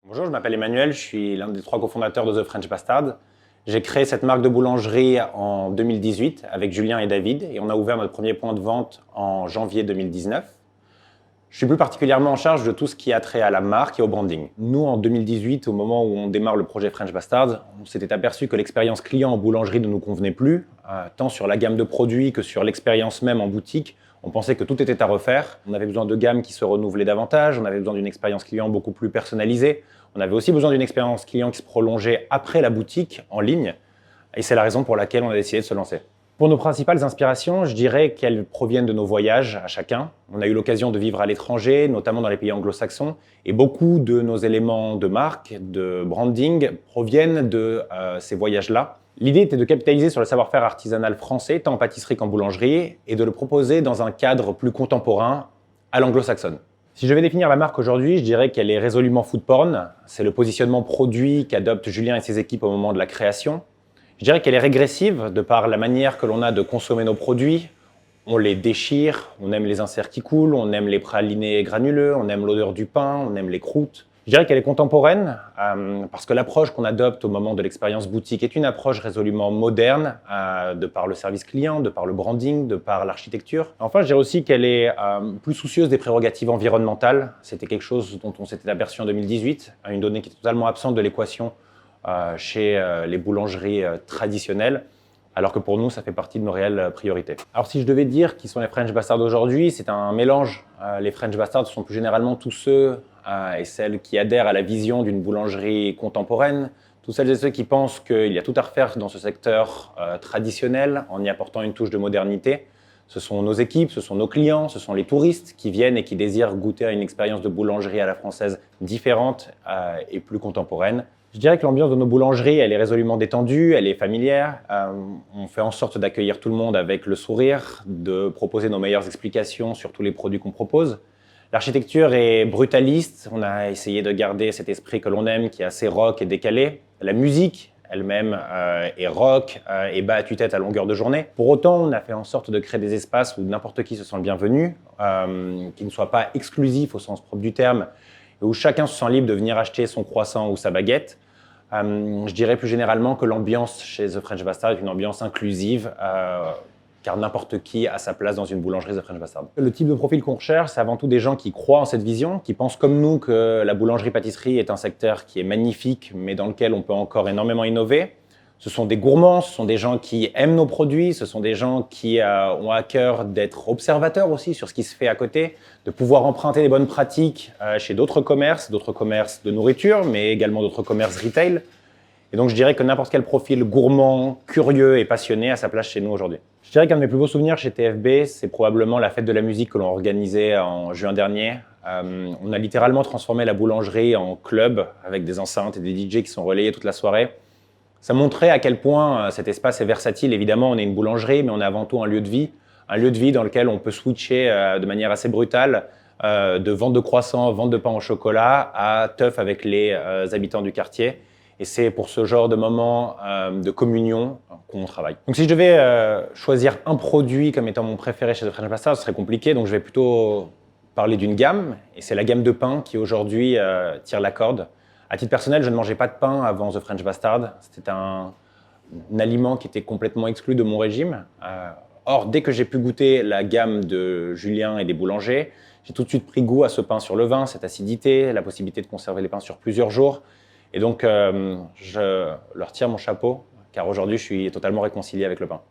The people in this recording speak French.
Bonjour, je m'appelle Emmanuel, je suis l'un des 3 cofondateurs de The French Bastard. J'ai créé cette marque de boulangerie en 2018 avec Julien et David et on a ouvert notre premier point de vente en janvier 2019. Je suis plus particulièrement en charge de tout ce qui a trait à la marque et au branding. Nous, en 2018, au moment où on démarre le projet French Bastard, on s'était aperçu que l'expérience client en boulangerie ne nous convenait plus, tant sur la gamme de produits que sur l'expérience même en boutique. On pensait que tout était à refaire. On avait besoin de gammes qui se renouvelaient davantage, on avait besoin d'une expérience client beaucoup plus personnalisée. On avait aussi besoin d'une expérience client qui se prolongeait après la boutique, en ligne. Et c'est la raison pour laquelle on a décidé de se lancer. Pour nos principales inspirations, je dirais qu'elles proviennent de nos voyages à chacun. On a eu l'occasion de vivre à l'étranger, notamment dans les pays anglo-saxons, et beaucoup de nos éléments de marque, de branding, proviennent de ces voyages-là. L'idée était de capitaliser sur le savoir-faire artisanal français, tant en pâtisserie qu'en boulangerie, et de le proposer dans un cadre plus contemporain, à l'anglo-saxonne. Si je devais définir la marque aujourd'hui, je dirais qu'elle est résolument food porn. C'est le positionnement produit qu'adoptent Julien et ses équipes au moment de la création. Je dirais qu'elle est régressive de par la manière que l'on a de consommer nos produits. On les déchire, on aime les inserts qui coulent, on aime les pralinés granuleux, on aime l'odeur du pain, on aime les croûtes. Je dirais qu'elle est contemporaine parce que l'approche qu'on adopte au moment de l'expérience boutique est une approche résolument moderne de par le service client, de par le branding, de par l'architecture. Enfin, je dirais aussi qu'elle est plus soucieuse des prérogatives environnementales. C'était quelque chose dont on s'était aperçu en 2018, une donnée qui est totalement absente de l'équation chez les boulangeries traditionnelles, alors que pour nous, ça fait partie de nos réelles priorités. Alors si je devais dire qui sont les French Bastards d'aujourd'hui, c'est un mélange. Les French Bastards sont plus généralement tous ceux et celles qui adhèrent à la vision d'une boulangerie contemporaine, tous celles et ceux qui pensent qu'il y a tout à refaire dans ce secteur traditionnel en y apportant une touche de modernité. Ce sont nos équipes, ce sont nos clients, ce sont les touristes qui viennent et qui désirent goûter à une expérience de boulangerie à la française différente et plus contemporaine. Je dirais que l'ambiance de nos boulangeries, elle est résolument détendue, elle est familière. On fait en sorte d'accueillir tout le monde avec le sourire, de proposer nos meilleures explications sur tous les produits qu'on propose. L'architecture est brutaliste, on a essayé de garder cet esprit que l'on aime, qui est assez rock et décalé. La musique elle-même est rock et bat à tue-tête à longueur de journée. Pour autant, on a fait en sorte de créer des espaces où n'importe qui se sent le bienvenu, qui ne soient pas exclusifs au sens propre du terme, et où chacun se sent libre de venir acheter son croissant ou sa baguette. Je dirais plus généralement que l'ambiance chez The French Bastard est une ambiance inclusive, car n'importe qui a sa place dans une boulangerie The French Bastard. Le type de profil qu'on recherche, c'est avant tout des gens qui croient en cette vision, qui pensent comme nous que la boulangerie-pâtisserie est un secteur qui est magnifique, mais dans lequel on peut encore énormément innover. Ce sont des gourmands, ce sont des gens qui aiment nos produits, ce sont des gens qui ont à cœur d'être observateurs aussi sur ce qui se fait à côté, de pouvoir emprunter les bonnes pratiques chez d'autres commerces de nourriture, mais également d'autres commerces retail. Et donc je dirais que n'importe quel profil gourmand, curieux et passionné a sa place chez nous aujourd'hui. Je dirais qu'un de mes plus beaux souvenirs chez TFB, c'est probablement la fête de la musique que l'on organisait en juin dernier. On a littéralement transformé la boulangerie en club avec des enceintes et des DJ qui sont relayés toute la soirée. Ça montrait à quel point cet espace est versatile. Évidemment, on est une boulangerie, mais on est avant tout un lieu de vie dans lequel on peut switcher de manière assez brutale de vente de croissants, vente de pain au chocolat à teuf avec les habitants du quartier. Et c'est pour ce genre de moment de communion qu'on travaille. Donc si je devais choisir un produit comme étant mon préféré chez The French Bastard, ce serait compliqué. Donc je vais plutôt parler d'une gamme. Et c'est la gamme de pain qui aujourd'hui tire la corde. À titre personnel, je ne mangeais pas de pain avant The French Bastard. C'était un aliment qui était complètement exclu de mon régime. Or, dès que j'ai pu goûter la gamme de Julien et des boulangers, j'ai tout de suite pris goût à ce pain sur le vin, cette acidité, la possibilité de conserver les pains sur plusieurs jours. Et donc, je leur tire mon chapeau, car aujourd'hui, je suis totalement réconcilié avec le pain.